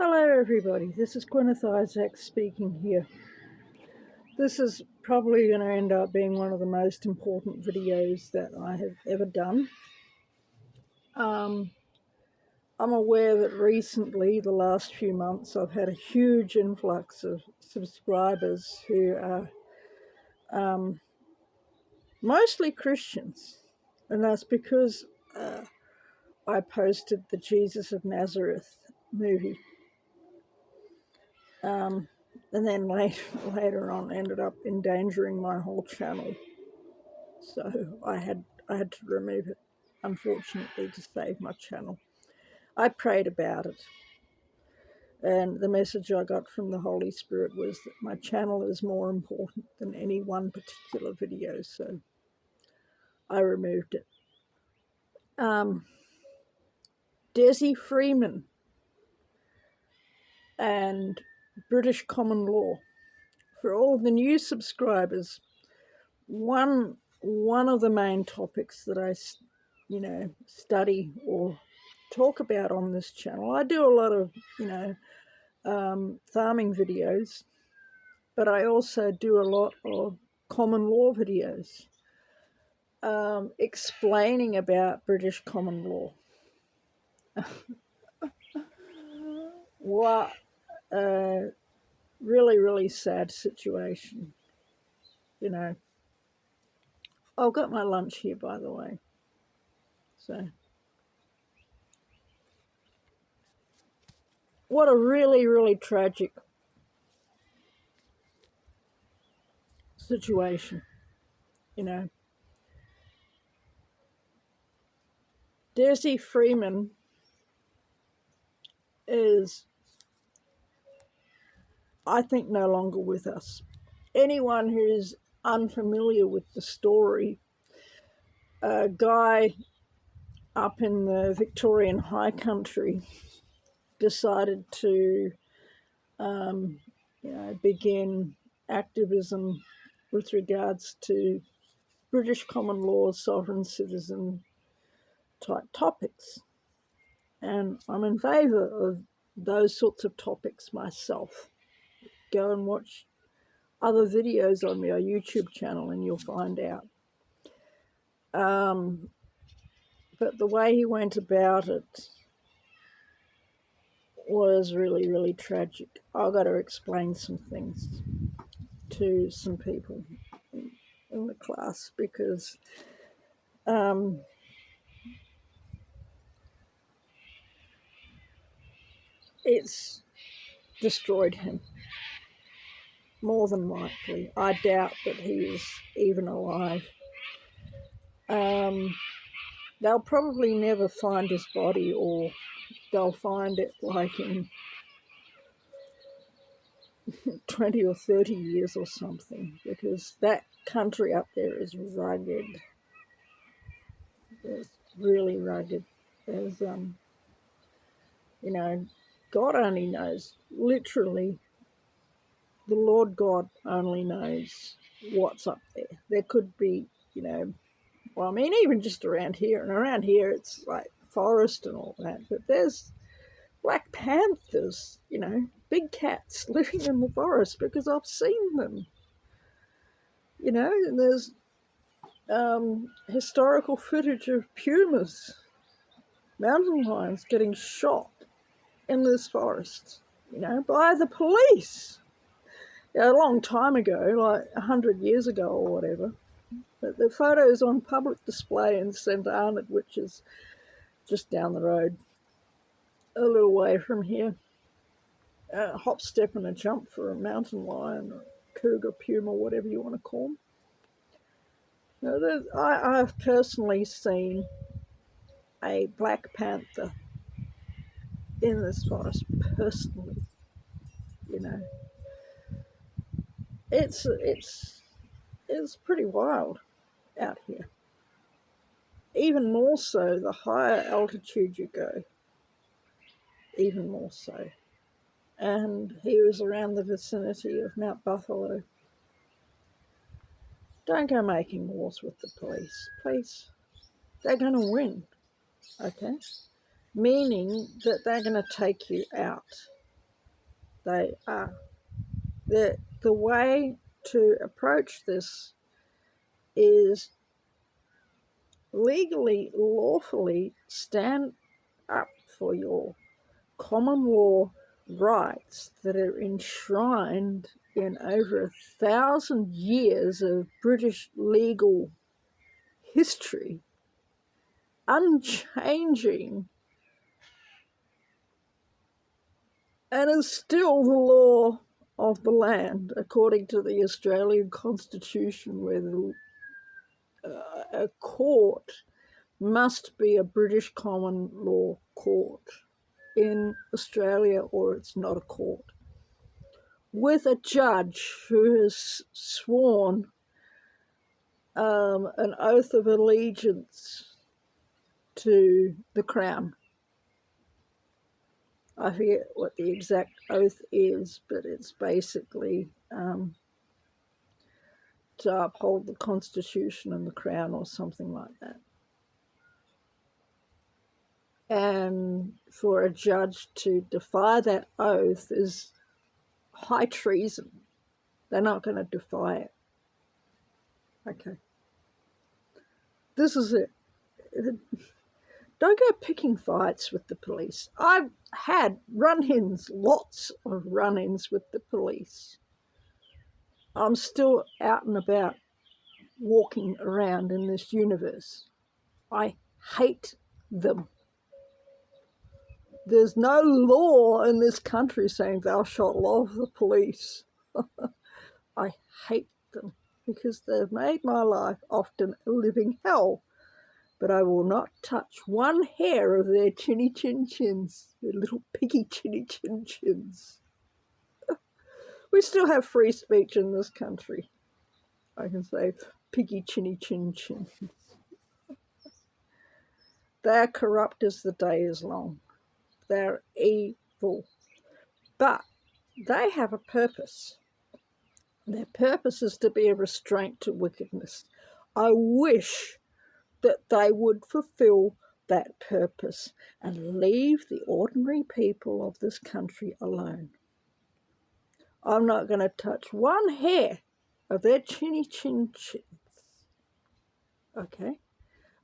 Hello everybody, this is Gwyneth Isaac speaking here. This is probably going to end up being one of the most important videos that I have ever done. I'm aware that recently, the last few months, I've had a huge influx of subscribers who are mostly Christians, and that's because I posted the Jesus of Nazareth movie. And then later on ended up endangering my whole channel. So I had to remove it, unfortunately, to save my channel. I prayed about it, and the message I got from the Holy Spirit was that my channel is more important than any one particular video, so I removed it. Desi Freeman and British common law. For all the new subscribers, one of the main topics that I study or talk about on this channel. I do a lot of farming videos, but I also do a lot of common law videos explaining about British common law. What a really sad situation. I've got my lunch here, by the way, so what a really tragic situation. Desi Freeman is, I think, no longer with us. Anyone who's unfamiliar with the story, a guy up in the Victorian High Country decided to begin activism with regards to British common law, sovereign citizen type topics. And I'm in favour of those sorts of topics myself. Go and watch other videos on my YouTube channel and you'll find out. But the way he went about it was really tragic. I've got to explain some things to some people in the class because it's destroyed him, more than likely. I doubt that he is even alive. They'll probably never find his body, or they'll find it like in 20 or 30 years or something, because that country up there is rugged. It's really rugged. There's, God only knows, literally, the Lord God only knows what's up there. There could be, even just around here, and around here it's like forest and all that, but there's black panthers, big cats living in the forest because I've seen them. And there's historical footage of pumas, mountain lions getting shot in this forest, by the police. A long time ago, like 100 years ago or whatever. But the photo's on public display in St. Arnold, which is just down the road, a little way from here. A hop, step and a jump for a mountain lion or cougar, puma, whatever you want to call them. I've personally seen a black panther in this forest, personally. It's pretty wild out here. Even more so the higher altitude you go, even more so. And he was around the vicinity of Mount Buffalo. Don't go making wars with the police, please. They're going to win, okay? Meaning that they're going to take you out. they are. The way to approach this is legally, lawfully stand up for your common law rights that are enshrined in over 1,000 years of British legal history, unchanging, and is still the law of the land, according to the Australian Constitution, where a court must be a British common law court in Australia, or it's not a court, with a judge who has sworn an oath of allegiance to the Crown. I forget what the exact oath is, but it's basically to uphold the Constitution and the Crown or something like that. And for a judge to defy that oath is high treason. They're not going to defy it. Okay. This is it. Don't go picking fights with the police. I've had run-ins, lots of run-ins with the police. I'm still out and about walking around in this universe. I hate them. There's no law in this country saying thou shalt love the police. I hate them because they've made my life often a living hell. But I will not touch one hair of their chinny chin chins, their little piggy chinny chin chins. We still have free speech in this country. I can say piggy chinny chin chins. They're corrupt as the day is long. They're evil. But they have a purpose. Their purpose is to be a restraint to wickedness. I wish that they would fulfill that purpose and leave the ordinary people of this country alone. I'm not going to touch one hair of their chinny chin chins. Okay?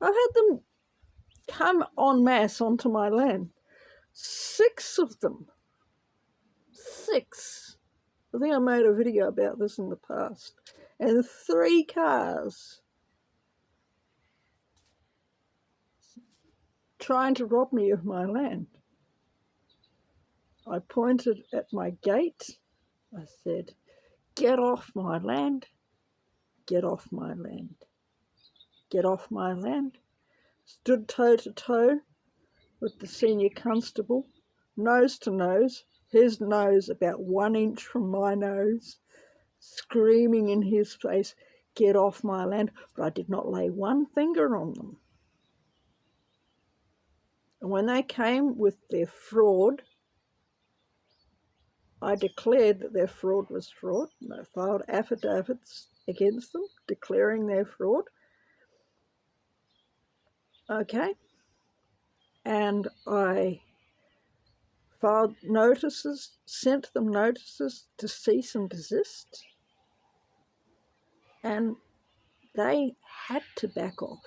I've had them come en masse onto my land. 6 of them. 6. I think I made a video about this in the past. And 3 cars trying to rob me of my land. I pointed at my gate. I said, get off my land. Get off my land. Get off my land. Stood toe to toe with the senior constable, nose to nose, his nose about 1 inch from my nose, screaming in his face, get off my land. But I did not lay one finger on them. And when they came with their fraud, I declared that their fraud was fraud. And I filed affidavits against them, declaring their fraud. Okay. And I filed notices, sent them notices to cease and desist. And they had to back off.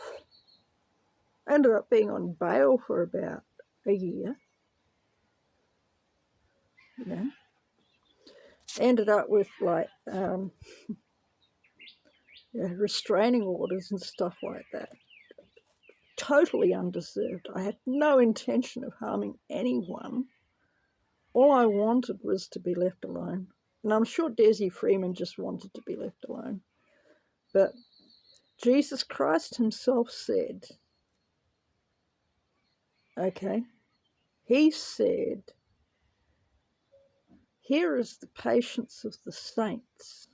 Ended up being on bail for about a year. You know. Ended up with restraining orders and stuff like that. Totally undeserved. I had no intention of harming anyone. All I wanted was to be left alone. And I'm sure Desi Freeman just wanted to be left alone. But Jesus Christ himself said, okay, he said, here is the patience of the saints.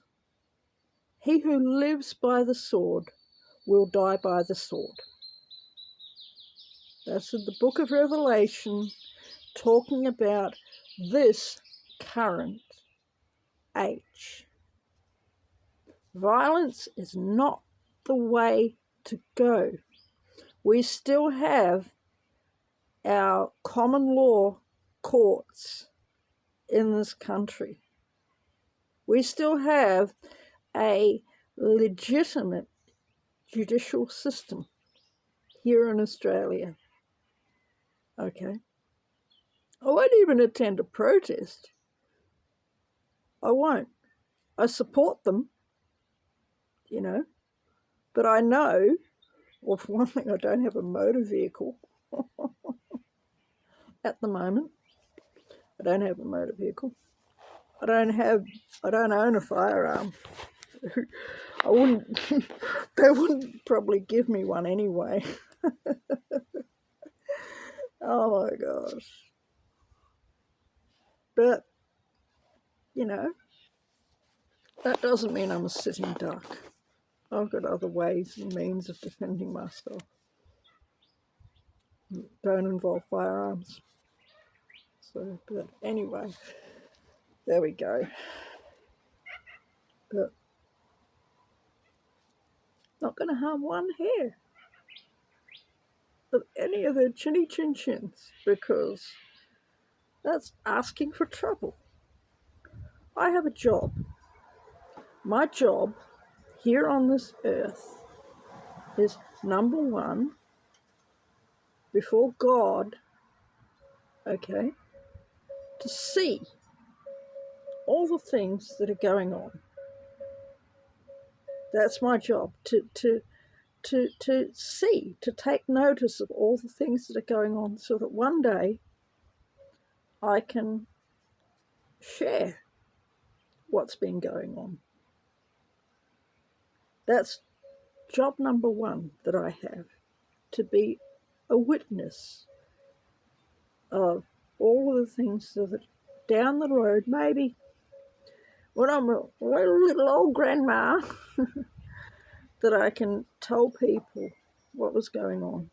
He who lives by the sword will die by the sword. That's in the book of Revelation, talking about this current age. Violence is not the way to go. We still have our common law courts in this country. We still have a legitimate judicial system here in Australia. Okay. I won't even attend a protest. I won't. I support them, you know, but I know, well, for one thing, I don't have a motor vehicle at the moment. I don't have a motor vehicle. I don't own a firearm. I wouldn't, they wouldn't probably give me one anyway. Oh my gosh. But, you know, that doesn't mean I'm a sitting duck. I've got other ways and means of defending myself. Don't involve firearms. So, but anyway, there we go. But not going to harm one hair of any of their chinny chin chins, because that's asking for trouble. I have a job. My job here on this earth is, number one, before God, okay, to see all the things that are going on. That's my job, to see, to take notice of all the things that are going on, so that one day I can share what's been going on. That's job number one that I have, to be a witness of all of the things, so that down the road, maybe when I'm a little old grandma, that I can tell people what was going on.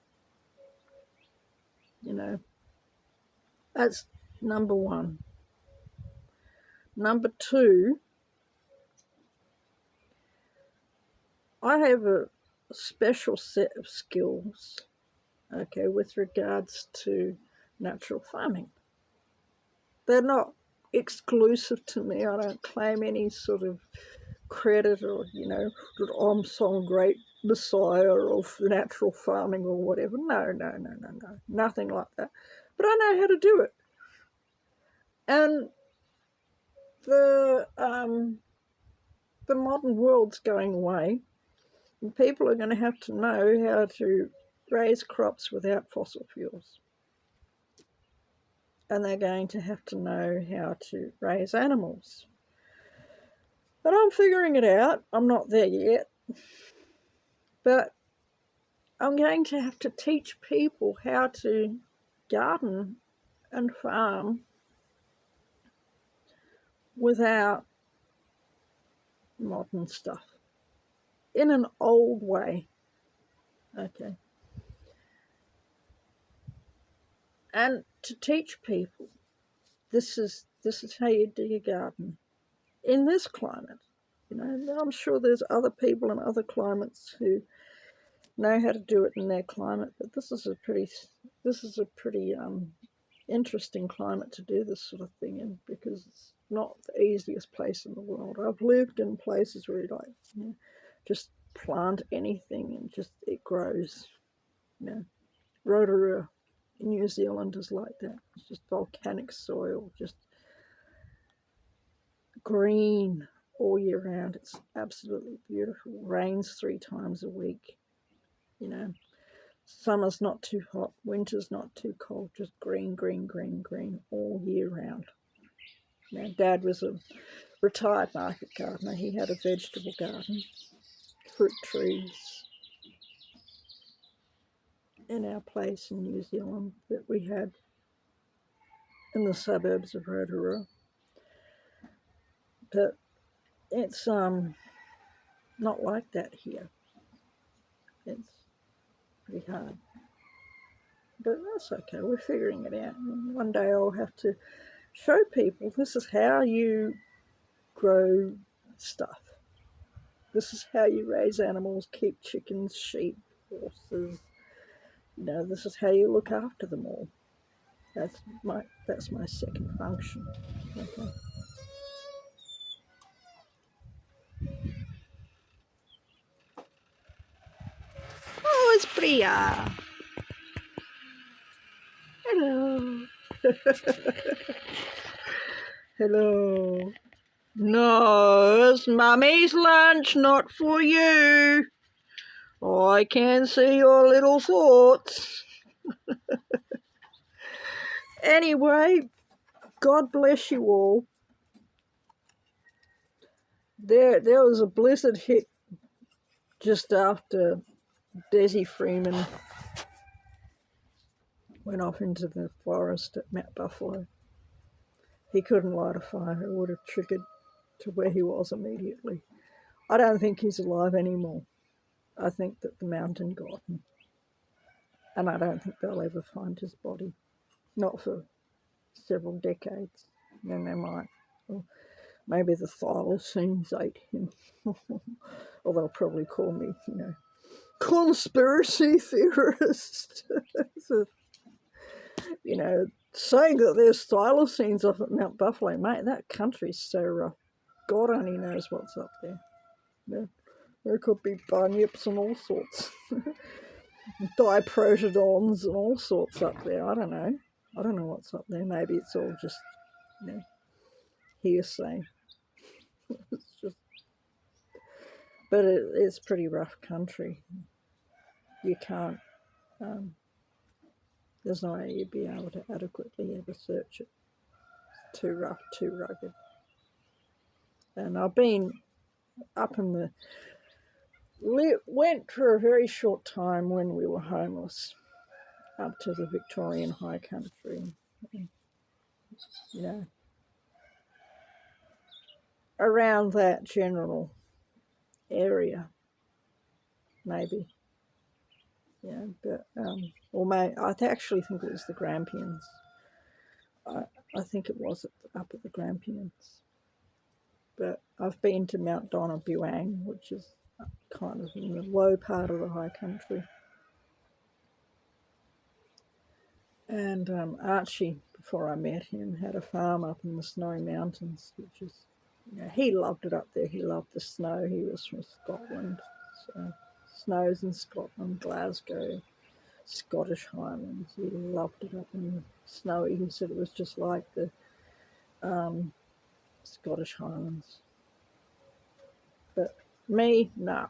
You know, that's number one. Number two, I have a special set of skills, okay, with regards to natural farming. They're not exclusive to me. I don't claim any sort of credit, or, you know, that I'm some great messiah of natural farming or whatever. No. Nothing like that. But I know how to do it. And the modern world's going away, and people are going to have to know how to raise crops without fossil fuels. And they're going to have to know how to raise animals. But I'm figuring it out. I'm not there yet. But I'm going to have to teach people how to garden and farm without modern stuff, in an old way. Okay. And to teach people, this is how you dig a garden in this climate. You know, I'm sure there's other people in other climates who know how to do it in their climate, but this is a pretty interesting climate to do this sort of thing in, because it's not the easiest place in the world. I've lived in places where you, like, you know, just plant anything and just it grows. You know, Rotorua in New Zealand is like that. It's just volcanic soil, just green all year round. It's absolutely beautiful. Rains 3 times a week. You know, summer's not too hot, winter's not too cold, just green all year round. Now, Dad was a retired market gardener. He had a vegetable garden, fruit trees in our place in New Zealand that we had in the suburbs of Rotorua. But it's not like that here. It's pretty hard. But that's okay, we're figuring it out. And one day I'll have to show people, this is how you grow stuff. This is how you raise animals, keep chickens, sheep, horses. You know, this is how you look after them all. That's my second function. Okay. Oh, it's Priya. Hello. Hello. No, it's Mummy's lunch, not for you. I can see your little thoughts. Anyway, God bless you all. There was a blizzard hit just after Desi Freeman went off into the forest at Mount Buffalo. He couldn't light a fire. It would have triggered to where he was immediately. I don't think he's alive anymore. I think that the mountain got him. And I don't think they'll ever find his body. Not for several decades. Then they might. Or maybe the thylacines ate him. Or they'll probably call me, conspiracy theorist. So, saying that there's thylacines off at Mount Buffalo, mate, that country's so rough. God only knows what's up there. There could be bunyips and all sorts. Diprotodons and all sorts up there. I don't know. I don't know what's up there. Maybe it's all just, hearsay. But it's pretty rough country. You can't, there's no way you'd be able to adequately ever search it. It's too rough, too rugged. And I've been up in went for a very short time when we were homeless up to the Victorian High Country. Around that general area, maybe. But I actually think it was the Grampians. I think it was up at the Grampians. But I've been to Mount Donna Buang, which is kind of in the low part of the high country. And Archie, before I met him, had a farm up in the Snowy Mountains, which is, he loved it up there. He loved the snow. He was from Scotland. So snows in Scotland, Glasgow, Scottish Highlands. He loved it up in the snowy. He said it was just like the Scottish Highlands. But me, nah.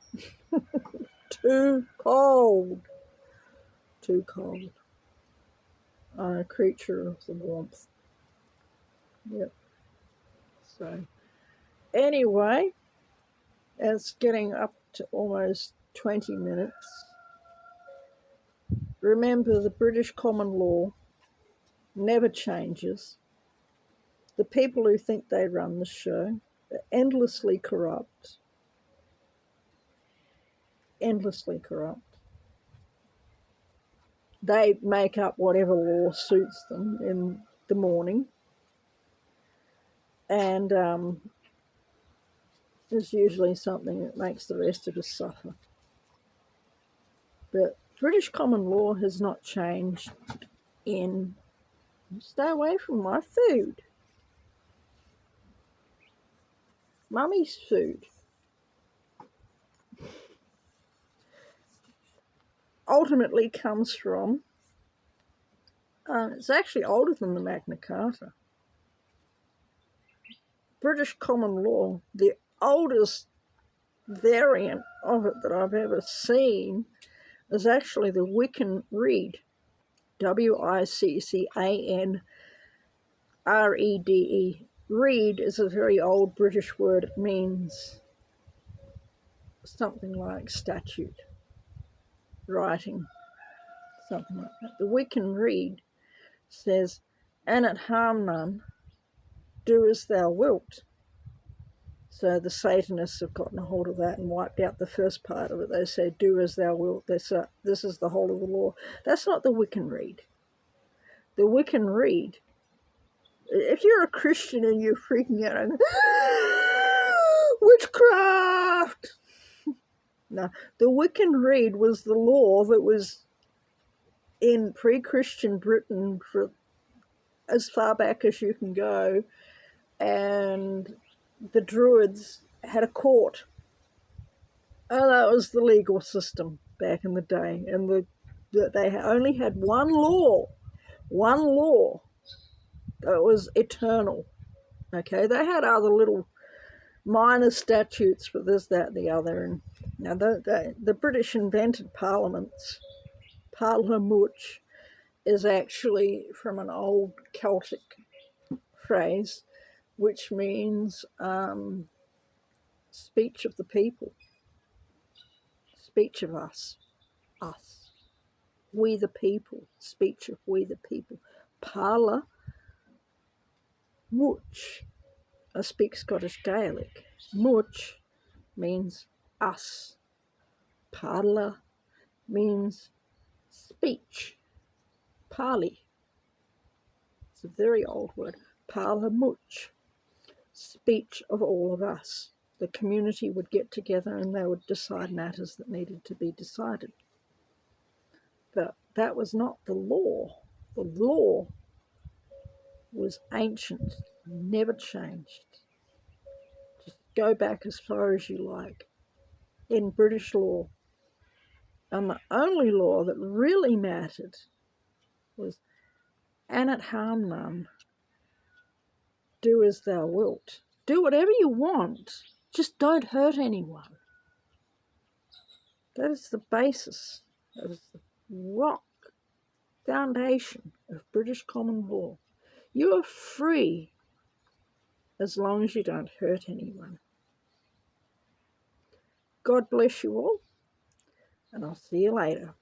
Too cold. Too cold. I'm a creature of the warmth. Yep. So, anyway, it's getting up to almost 20 minutes. Remember, the British common law never changes. The people who think they run the show are endlessly corrupt. Endlessly corrupt. They make up whatever law suits them in the morning. And there's usually something that makes the rest of us suffer. But British common law has not changed in stay away from my food. Mummy's food. Ultimately comes from, it's actually older than the Magna Carta. British common law, the oldest variant of it that I've ever seen is actually the Wiccan Rede, Wiccanrede. Reed is a very old British word. It means something like statute, writing, something like that. The Wiccan Rede says, "An it harm none, do as thou wilt." So the Satanists have gotten a hold of that and wiped out the first part of it. They say, "Do as thou wilt." This is the whole of the law. That's not the Wiccan Rede. The Wiccan Rede, if you're a Christian and you're freaking out and witchcraft. No, the Wiccan Rede was the law that was in pre-Christian Britain for as far back as you can go, and the Druids had a court. Oh, that was the legal system back in the day, and they only had one law that was eternal. Okay, they had other little minor statutes for this, that, and the other. And now the British invented parliaments. Parliamuch is actually from an old Celtic phrase, which means speech of the people, speech of us, we the people, speech of we the people. Parla much. I speak Scottish Gaelic. Much means us. Parla means speech. Pali. It's a very old word. Parla much. Speech of all of us. The community would get together and they would decide matters that needed to be decided. But that was not the law. The law was ancient, never changed. Just go back as far as you like. In British law, and the only law that really mattered was "an it harm none, do as thou wilt." Do whatever you want, just don't hurt anyone. That is the basis, that is the rock foundation of British common law. You are free as long as you don't hurt anyone. God bless you all, and I'll see you later.